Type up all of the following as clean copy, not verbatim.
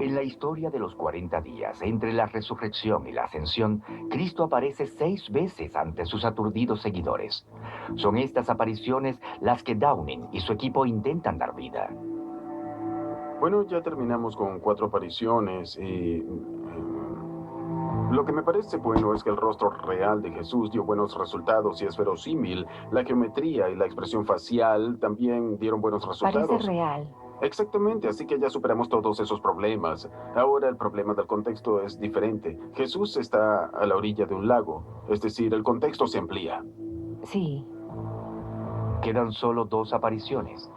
En la historia de los 40 días, entre la resurrección y la ascensión, Cristo aparece 6 veces ante sus aturdidos seguidores. Son estas apariciones las que Downing y su equipo intentan dar vida. Bueno, ya terminamos con 4 apariciones y... lo que me parece bueno es que el rostro real de Jesús dio buenos resultados y es verosímil. La geometría y la expresión facial también dieron buenos resultados. Parece real. Exactamente, así que ya superamos todos esos problemas. Ahora el problema del contexto es diferente. Jesús está a la orilla de un lago, es decir, el contexto se amplía. Sí. Quedan solo 2 apariciones.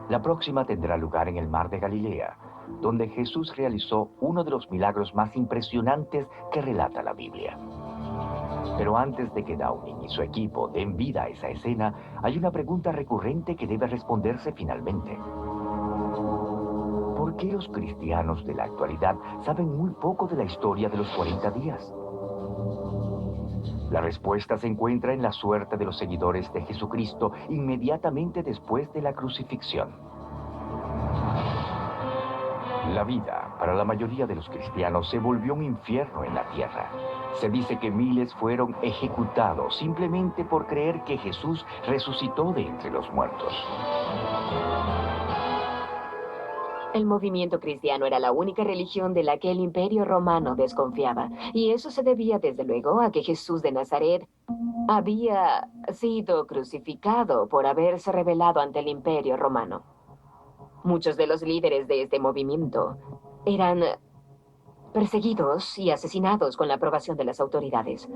La próxima tendrá lugar en el mar de Galilea, donde Jesús realizó uno de los milagros más impresionantes que relata la Biblia. Pero antes de que Downing y su equipo den vida a esa escena, hay una pregunta recurrente que debe responderse finalmente. ¿Por qué los cristianos de la actualidad saben muy poco de la historia de los 40 días? La respuesta se encuentra en la suerte de los seguidores de Jesucristo inmediatamente después de la crucifixión. La vida, para la mayoría de los cristianos, se volvió un infierno en la tierra. Se dice que miles fueron ejecutados simplemente por creer que Jesús resucitó de entre los muertos. El movimiento cristiano era la única religión de la que el Imperio Romano desconfiaba, y eso se debía desde luego a que Jesús de Nazaret había sido crucificado por haberse rebelado ante el Imperio Romano. Muchos de los líderes de este movimiento eran perseguidos y asesinados con la aprobación de las autoridades.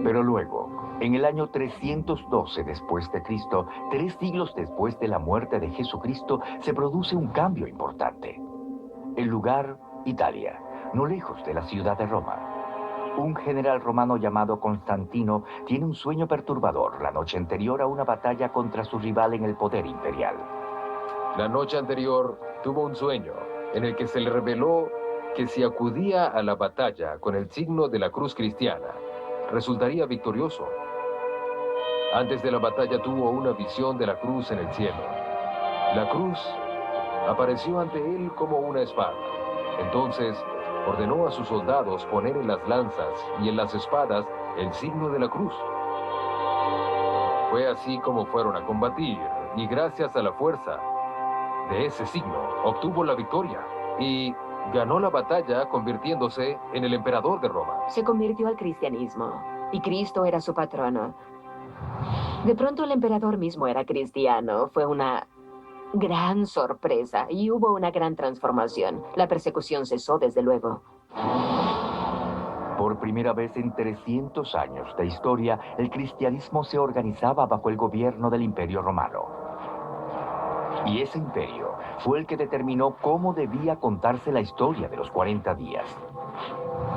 Pero luego, en el año 312 después de Cristo, 3 siglos después de la muerte de Jesucristo, se produce un cambio importante. El lugar, Italia, no lejos de la ciudad de Roma. Un general romano llamado Constantino tiene un sueño perturbador la noche anterior a una batalla contra su rival en el poder imperial. La noche anterior tuvo un sueño en el que se le reveló que si acudía a la batalla con el signo de la cruz cristiana, resultaría victorioso. Antes de la batalla tuvo una visión de la cruz en el cielo. La cruz apareció ante él como una espada. Entonces ordenó a sus soldados poner en las lanzas y en las espadas el signo de la cruz. Fue así como fueron a combatir, y gracias a la fuerza de ese signo obtuvo la victoria y ganó la batalla convirtiéndose en el emperador de Roma. Se convirtió al cristianismo, y Cristo era su patrono. De pronto el emperador mismo era cristiano. Fue una gran sorpresa y hubo una gran transformación. La persecución cesó, desde luego. Por primera vez en 300 años de historia, el cristianismo se organizaba bajo el gobierno del Imperio Romano. Y ese imperio fue el que determinó cómo debía contarse la historia de los 40 días.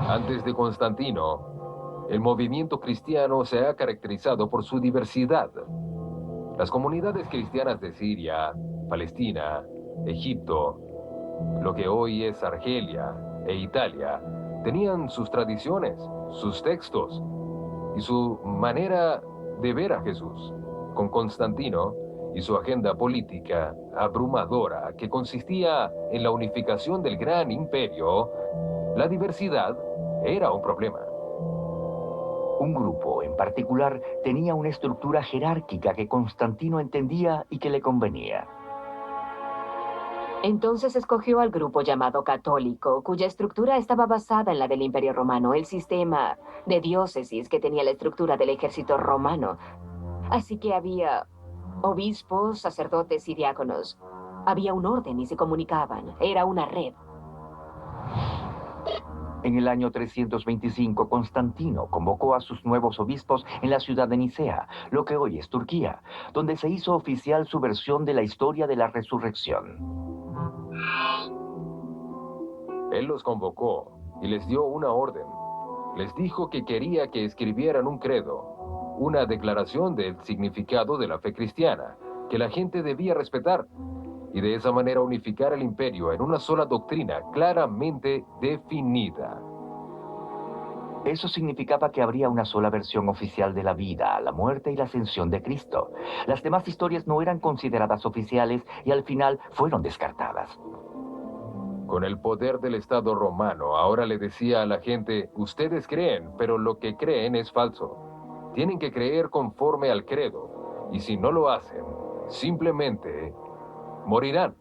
Antes de Constantino, el movimiento cristiano se ha caracterizado por su diversidad. Las comunidades cristianas de Siria, Palestina, Egipto, lo que hoy es Argelia e Italia, tenían sus tradiciones, sus textos y su manera de ver a Jesús. Con Constantino y su agenda política abrumadora, que consistía en la unificación del gran imperio, la diversidad era un problema. Un grupo en particular tenía una estructura jerárquica que Constantino entendía y que le convenía. Entonces escogió al grupo llamado católico, cuya estructura estaba basada en la del Imperio Romano, el sistema de diócesis que tenía la estructura del ejército romano. Así que había obispos, sacerdotes y diáconos. Había un orden y se comunicaban. Era una red. En el año 325, Constantino convocó a sus nuevos obispos en la ciudad de Nicea, lo que hoy es Turquía, donde se hizo oficial su versión de la historia de la resurrección. Él los convocó y les dio una orden. Les dijo que quería que escribieran un credo, una declaración del significado de la fe cristiana, que la gente debía respetar, y de esa manera unificar el imperio en una sola doctrina claramente definida. Eso significaba que habría una sola versión oficial de la vida, la muerte y la ascensión de Cristo. Las demás historias no eran consideradas oficiales y al final fueron descartadas. Con el poder del Estado romano, ahora le decía a la gente, ustedes creen, pero lo que creen es falso. Tienen que creer conforme al credo, y si no lo hacen, simplemente morirán.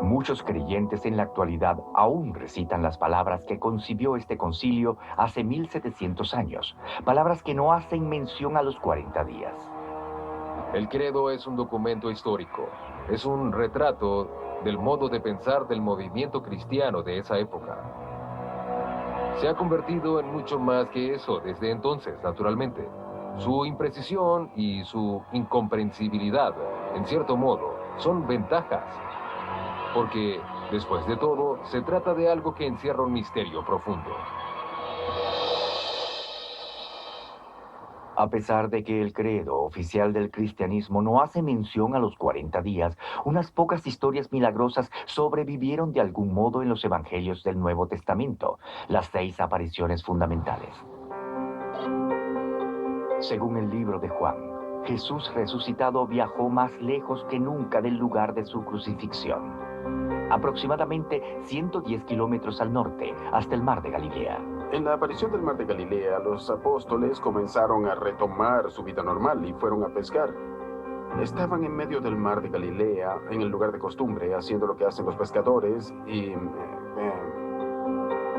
Muchos creyentes en la actualidad aún recitan las palabras que concibió este concilio hace 1700 años, palabras que no hacen mención a los 40 días. El credo es un documento histórico, es un retrato del modo de pensar del movimiento cristiano de esa época. Se ha convertido en mucho más que eso desde entonces, naturalmente. Su imprecisión y su incomprensibilidad, en cierto modo, son ventajas. Porque, después de todo, se trata de algo que encierra un misterio profundo. A pesar de que el credo oficial del cristianismo no hace mención a los 40 días, unas pocas historias milagrosas sobrevivieron de algún modo en los evangelios del Nuevo Testamento, las 6 apariciones fundamentales. Según el libro de Juan, Jesús resucitado viajó más lejos que nunca del lugar de su crucifixión, aproximadamente 110 kilómetros al norte, hasta el mar de Galilea. En la aparición del mar de Galilea, los apóstoles comenzaron a retomar su vida normal y fueron a pescar. Estaban en medio del mar de Galilea, en el lugar de costumbre, haciendo lo que hacen los pescadores y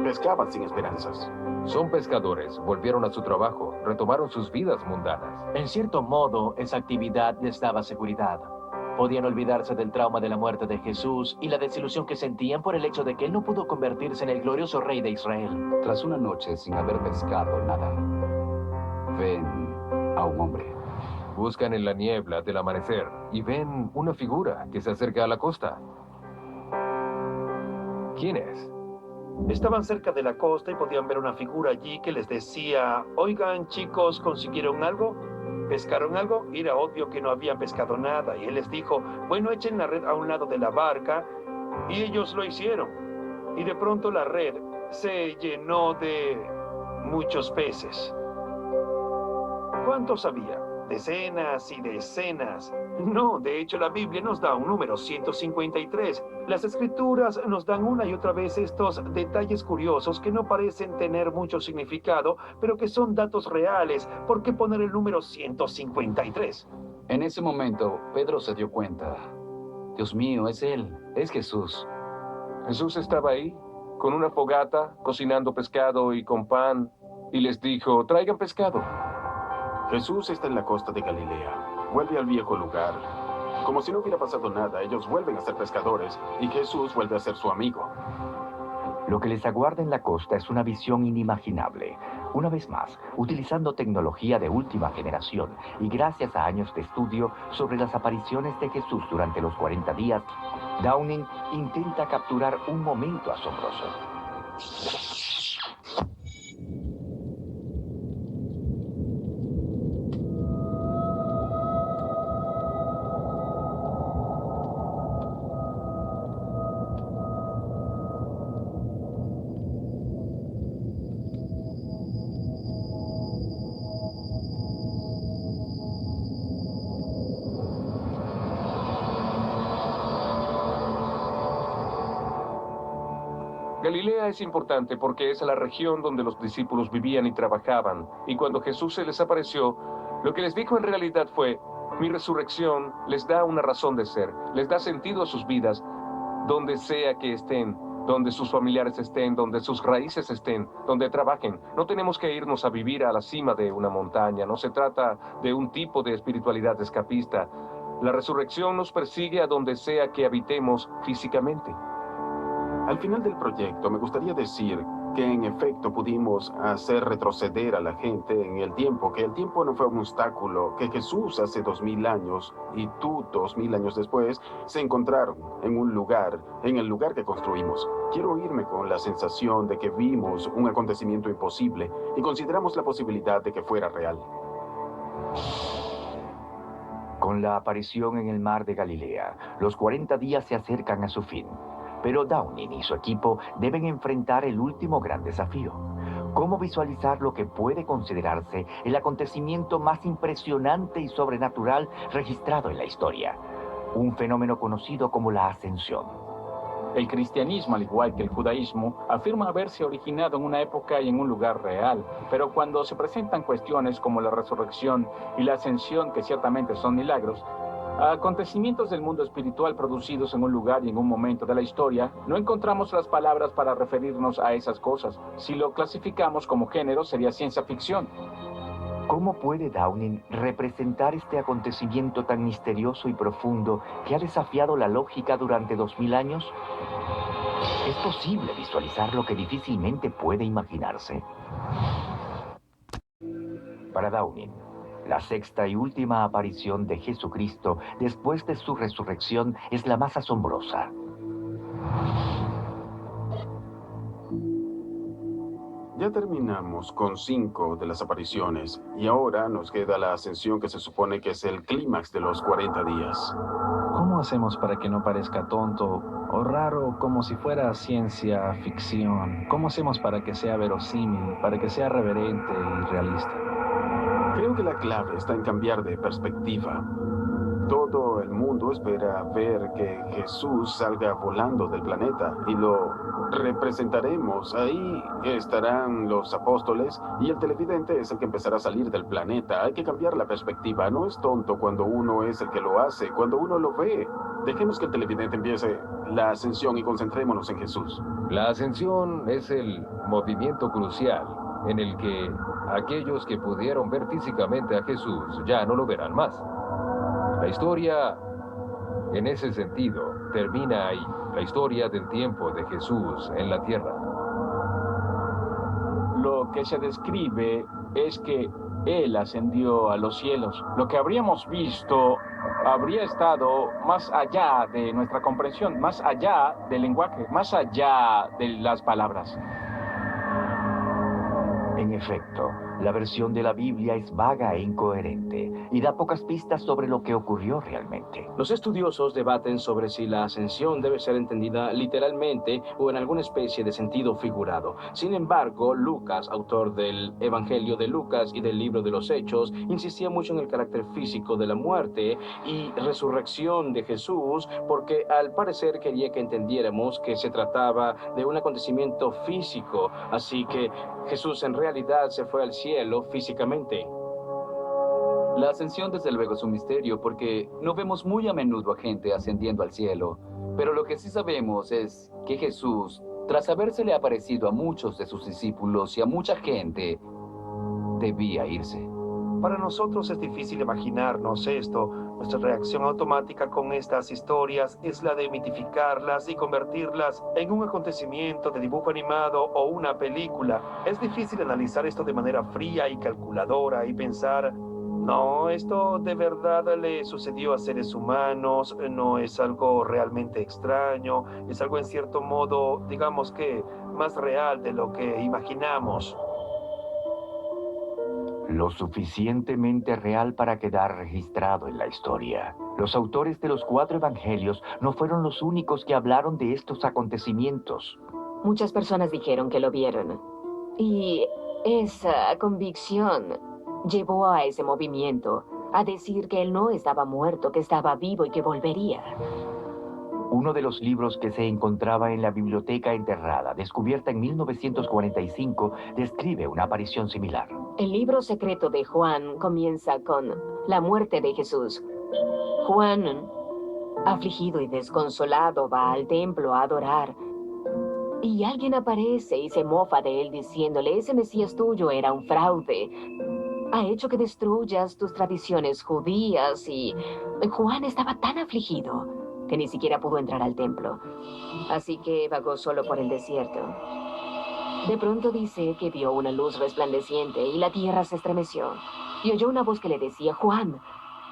pescaban sin esperanzas. Son pescadores, volvieron a su trabajo, retomaron sus vidas mundanas. En cierto modo, esa actividad les daba seguridad. Podían olvidarse del trauma de la muerte de Jesús y la desilusión que sentían por el hecho de que él no pudo convertirse en el glorioso rey de Israel. Tras una noche sin haber pescado nada, ven a un hombre. Buscan en la niebla del amanecer y ven una figura que se acerca a la costa. ¿Quién es? Estaban cerca de la costa y podían ver una figura allí que les decía, oigan chicos, ¿consiguieron algo? ¿Pescaron algo? Y era obvio que no habían pescado nada. Y él les dijo, bueno, echen la red a un lado de la barca. Y ellos lo hicieron. Y de pronto la red se llenó de muchos peces. ¿Cuántos había? Decenas y decenas. No, de hecho la Biblia nos da un número 153. Las escrituras nos dan una y otra vez estos detalles curiosos que no parecen tener mucho significado, pero que son datos reales. ¿Por qué poner el número 153? En ese momento, Pedro se dio cuenta. Dios mío, es él, es Jesús. Jesús estaba ahí, con una fogata, cocinando pescado y con pan, y les dijo, traigan pescado. Jesús está en la costa de Galilea. Vuelve al viejo lugar. Como si no hubiera pasado nada, ellos vuelven a ser pescadores y Jesús vuelve a ser su amigo. Lo que les aguarda en la costa es una visión inimaginable. Una vez más, utilizando tecnología de última generación y gracias a años de estudio sobre las apariciones de Jesús durante los 40 días, Downing intenta capturar un momento asombroso. Galilea es importante porque es la región donde los discípulos vivían y trabajaban, y cuando Jesús se les apareció, lo que les dijo en realidad fue, mi resurrección les da una razón de ser, les da sentido a sus vidas, donde sea que estén, donde sus familiares estén, donde sus raíces estén, donde trabajen. No tenemos que irnos a vivir a la cima de una montaña, no se trata de un tipo de espiritualidad escapista. La resurrección nos persigue a donde sea que habitemos físicamente. Al final del proyecto, me gustaría decir que en efecto pudimos hacer retroceder a la gente en el tiempo, que el tiempo no fue un obstáculo, que Jesús hace 2000 años y tú 2000 años después se encontraron en un lugar, en el lugar que construimos. Quiero irme con la sensación de que vimos un acontecimiento imposible y consideramos la posibilidad de que fuera real. Con la aparición en el mar de Galilea, los 40 días se acercan a su fin. Pero Downing y su equipo deben enfrentar el último gran desafío: cómo visualizar lo que puede considerarse el acontecimiento más impresionante y sobrenatural registrado en la historia, un fenómeno conocido como la Ascensión. El cristianismo, al igual que el judaísmo, afirma haberse originado en una época y en un lugar real, pero cuando se presentan cuestiones como la resurrección y la ascensión, que ciertamente son milagros, acontecimientos del mundo espiritual producidos en un lugar y en un momento de la historia, no encontramos las palabras para referirnos a esas cosas. Si lo clasificamos como género, sería ciencia ficción. ¿Cómo puede Downing representar este acontecimiento tan misterioso y profundo que ha desafiado la lógica durante 2000 años? ¿Es posible visualizar lo que difícilmente puede imaginarse? Para Downing, la sexta y última aparición de Jesucristo después de su resurrección es la más asombrosa. Ya terminamos con 5 de las apariciones y ahora nos queda la ascensión, que se supone que es el clímax de los 40 días. ¿Cómo hacemos para que no parezca tonto o raro, como si fuera ciencia ficción? ¿Cómo hacemos para que sea verosímil, para que sea reverente y realista? Creo que la clave está en cambiar de perspectiva. Todo el mundo espera ver que Jesús salga volando del planeta y lo representaremos. Ahí estarán los apóstoles y el televidente es el que empezará a salir del planeta. Hay que cambiar la perspectiva. No es tonto cuando uno es el que lo hace, cuando uno lo ve. Dejemos que el televidente empiece la ascensión y concentrémonos en Jesús. La ascensión es el movimiento crucial en el que aquellos que pudieron ver físicamente a Jesús ya no lo verán más. La historia, en ese sentido, termina ahí. La historia del tiempo de Jesús en la tierra. Lo que se describe es que Él ascendió a los cielos. Lo que habríamos visto habría estado más allá de nuestra comprensión, más allá del lenguaje, más allá de las palabras. En efecto, la versión de la Biblia es vaga e incoherente y da pocas pistas sobre lo que ocurrió realmente. Los estudiosos debaten sobre si la ascensión debe ser entendida literalmente o en alguna especie de sentido figurado. Sin embargo, Lucas, autor del Evangelio de Lucas y del libro de los Hechos, insistía mucho en el carácter físico de la muerte y resurrección de Jesús, porque al parecer quería que entendiéramos que se trataba de un acontecimiento físico, así que Jesús en realidad se fue al cielo físicamente. La ascensión desde luego es un misterio porque no vemos muy a menudo a gente ascendiendo al cielo. Pero lo que sí sabemos es que Jesús, tras habérsele aparecido a muchos de sus discípulos y a mucha gente, debía irse. Para nosotros es difícil imaginarnos esto. Nuestra reacción automática con estas historias es la de mitificarlas y convertirlas en un acontecimiento de dibujo animado o una película. Es difícil analizar esto de manera fría y calculadora y pensar, no, esto de verdad le sucedió a seres humanos, no es algo realmente extraño, es algo en cierto modo, digamos que, más real de lo que imaginamos. Lo suficientemente real para quedar registrado en la historia. Los autores de los 4 evangelios no fueron los únicos que hablaron de estos acontecimientos. Muchas personas dijeron que lo vieron. Y esa convicción llevó a ese movimiento a decir que él no estaba muerto, que estaba vivo y que volvería. Uno de los libros que se encontraba en la biblioteca enterrada, descubierta en 1945, describe una aparición similar. El libro secreto de Juan comienza con la muerte de Jesús. Juan, afligido y desconsolado, va al templo a adorar. Y alguien aparece y se mofa de él diciéndole, ese Mesías tuyo era un fraude. Ha hecho que destruyas tus tradiciones judías. Y Juan estaba tan afligido que ni siquiera pudo entrar al templo. Así que vagó solo por el desierto. De pronto dice que vio una luz resplandeciente y la tierra se estremeció. Y oyó una voz que le decía, Juan,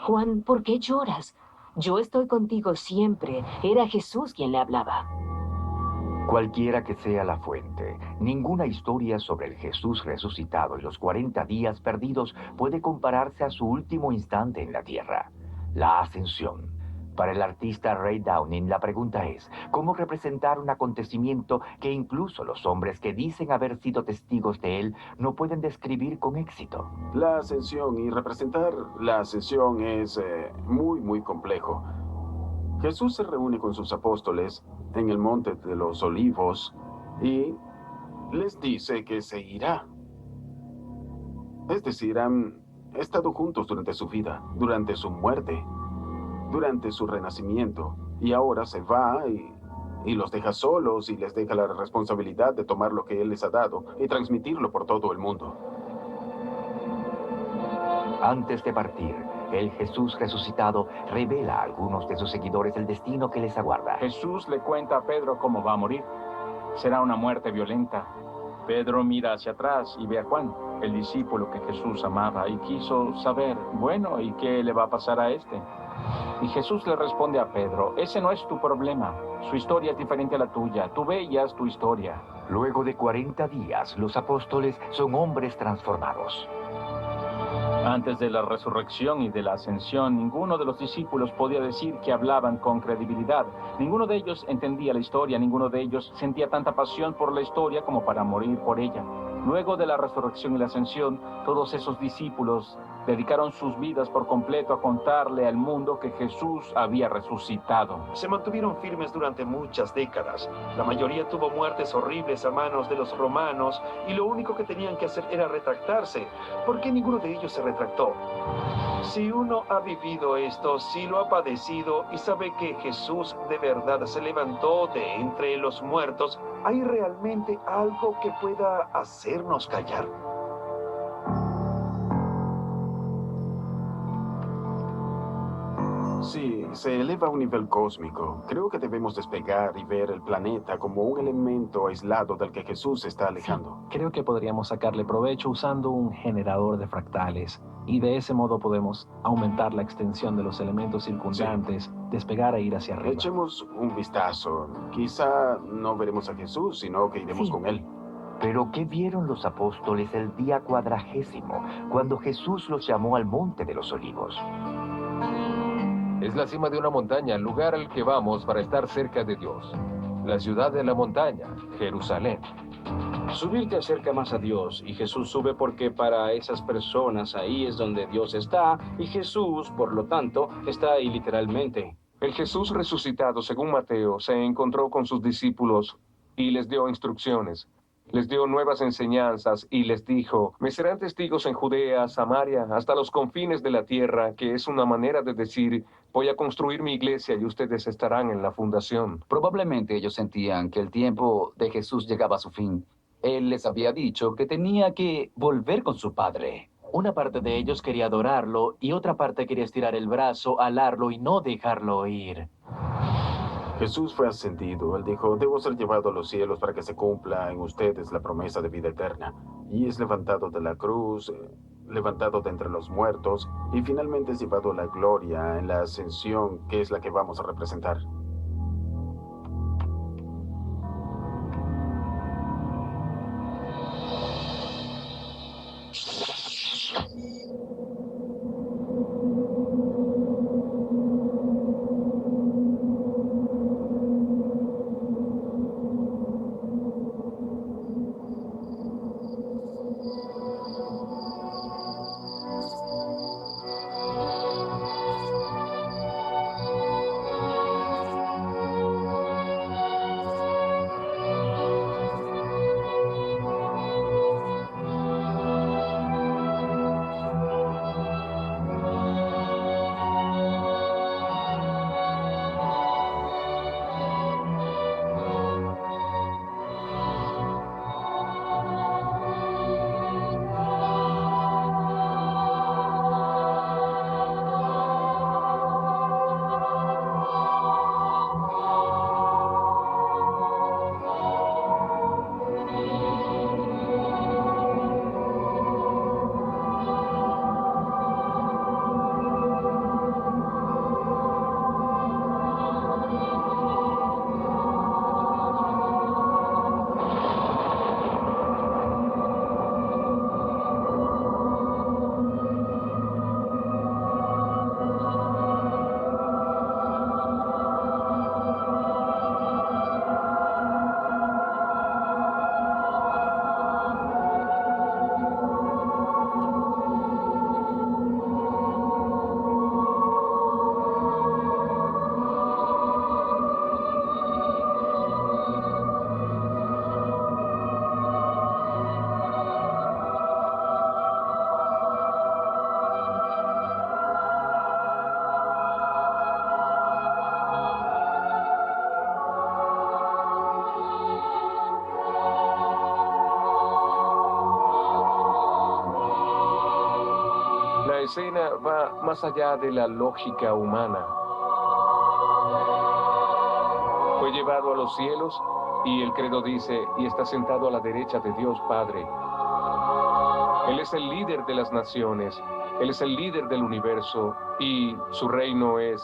Juan, ¿por qué lloras? Yo estoy contigo siempre. Era Jesús quien le hablaba. Cualquiera que sea la fuente, ninguna historia sobre el Jesús resucitado y los 40 días perdidos puede compararse a su último instante en la tierra, la ascensión. Para el artista Ray Downing, la pregunta es, ¿cómo representar un acontecimiento que incluso los hombres que dicen haber sido testigos de él no pueden describir con éxito? La ascensión y representar la ascensión es muy complejo. Jesús se reúne con sus apóstoles en el Monte de los Olivos y les dice que se irá. Es decir, han estado juntos durante su vida, durante su muerte, durante su renacimiento, y ahora se va y los deja solos y les deja la responsabilidad de tomar lo que Él les ha dado y transmitirlo por todo el mundo. Antes de partir, el Jesús resucitado revela a algunos de sus seguidores el destino que les aguarda. Jesús le cuenta a Pedro cómo va a morir. Será una muerte violenta. Pedro mira hacia atrás y ve a Juan, el discípulo que Jesús amaba, y quiso saber, bueno, ¿y qué le va a pasar a este? Y Jesús le responde a Pedro, ese no es tu problema. Su historia es diferente a la tuya. Tú ve y haz tu historia. Luego de 40 días, los apóstoles son hombres transformados. Antes de la resurrección y de la ascensión, ninguno de los discípulos podía decir que hablaban con credibilidad. Ninguno de ellos entendía la historia, ninguno de ellos sentía tanta pasión por la historia como para morir por ella. Luego de la resurrección y la ascensión, todos esos discípulos dedicaron sus vidas por completo a contarle al mundo que Jesús había resucitado. Se mantuvieron firmes durante muchas décadas. La mayoría tuvo muertes horribles a manos de los romanos y lo único que tenían que hacer era retractarse. ¿Por qué ninguno de ellos se retractó? Si uno ha vivido esto, si lo ha padecido y sabe que Jesús de verdad se levantó de entre los muertos, ¿hay realmente algo que pueda hacernos callar? Sí, se eleva a un nivel cósmico. Creo que debemos despegar y ver el planeta como un elemento aislado del que Jesús se está alejando. Creo que podríamos sacarle provecho usando un generador de fractales. Y de ese modo podemos aumentar la extensión de los elementos circundantes, despegar e ir hacia arriba. Echemos un vistazo. Quizá no veremos a Jesús, sino que iremos con Él. Pero ¿qué vieron los apóstoles el día 40, cuando Jesús los llamó al Monte de los Olivos? Es la cima de una montaña, el lugar al que vamos para estar cerca de Dios. La ciudad de la montaña, Jerusalén. Subir te acerca más a Dios, y Jesús sube porque para esas personas ahí es donde Dios está, y Jesús, por lo tanto, está ahí literalmente. El Jesús resucitado, según Mateo, se encontró con sus discípulos y les dio instrucciones. Les dio nuevas enseñanzas y les dijo, me serán testigos en Judea, Samaria, hasta los confines de la tierra, que es una manera de decir, voy a construir mi iglesia y ustedes estarán en la fundación. Probablemente ellos sentían que el tiempo de Jesús llegaba a su fin. Él les había dicho que tenía que volver con su Padre. Una parte de ellos quería adorarlo y otra parte quería estirar el brazo, alarlo y no dejarlo ir. Jesús fue ascendido. Él dijo, debo ser llevado a los cielos para que se cumpla en ustedes la promesa de vida eterna. Y es levantado de la cruz, levantado de entre los muertos, y finalmente es llevado a la gloria en la ascensión, que es la que vamos a representar. escena va más allá de la lógica humana. Fue llevado a los cielos y el credo dice, y está sentado a la derecha de Dios Padre. Él es el líder de las naciones, Él es el líder del universo y su reino es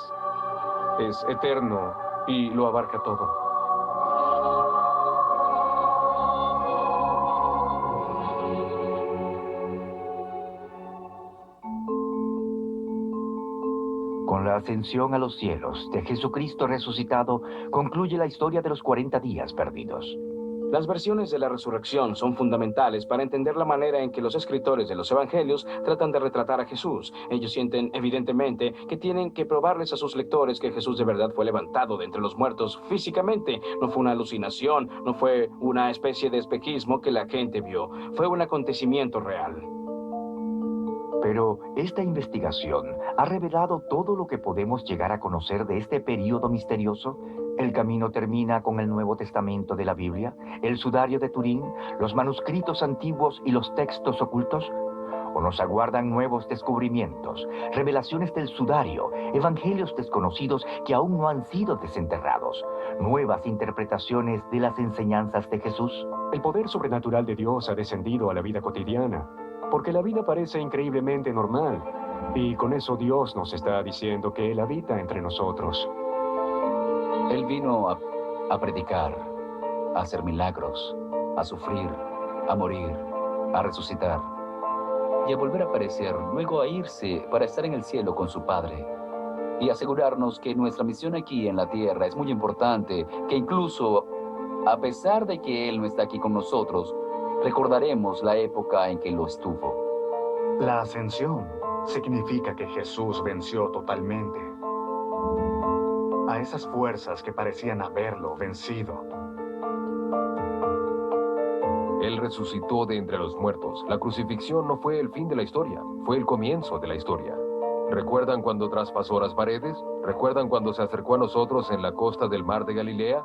eterno y lo abarca todo. Con la ascensión a los cielos de Jesucristo resucitado, concluye la historia de los 40 días perdidos. Las versiones de la resurrección son fundamentales para entender la manera en que los escritores de los evangelios tratan de retratar a Jesús. Ellos sienten, evidentemente, que tienen que probarles a sus lectores que Jesús de verdad fue levantado de entre los muertos físicamente. No fue una alucinación, no fue una especie de espejismo que la gente vio. Fue un acontecimiento real. Pero esta investigación ha revelado todo lo que podemos llegar a conocer de este período misterioso. El camino termina con el Nuevo Testamento de la Biblia, el sudario de Turín, los manuscritos antiguos y los textos ocultos. ¿O nos aguardan nuevos descubrimientos, revelaciones del sudario, evangelios desconocidos que aún no han sido desenterrados, nuevas interpretaciones de las enseñanzas de Jesús? El poder sobrenatural de Dios ha descendido a la vida cotidiana, porque la vida parece increíblemente normal, y con eso Dios nos está diciendo que Él habita entre nosotros. Él vino a predicar, a hacer milagros, a sufrir, a morir, a resucitar y a volver a aparecer, luego a irse para estar en el cielo con su Padre y asegurarnos que nuestra misión aquí en la tierra es muy importante, que incluso a pesar de que Él no está aquí con nosotros, recordaremos la época en que lo estuvo. La ascensión significa que Jesús venció totalmente a esas fuerzas que parecían haberlo vencido. Él resucitó de entre los muertos. La crucifixión no fue el fin de la historia, fue el comienzo de la historia. ¿Recuerdan cuando traspasó las paredes? ¿Recuerdan cuando se acercó a nosotros en la costa del mar de Galilea?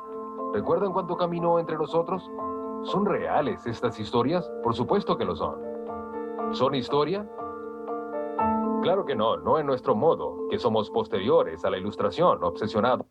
¿Recuerdan cuando caminó entre nosotros? ¿Son reales estas historias? Por supuesto que lo son. ¿Son historia? Claro que no, no en nuestro modo, que somos posteriores a la Ilustración, obsesionados.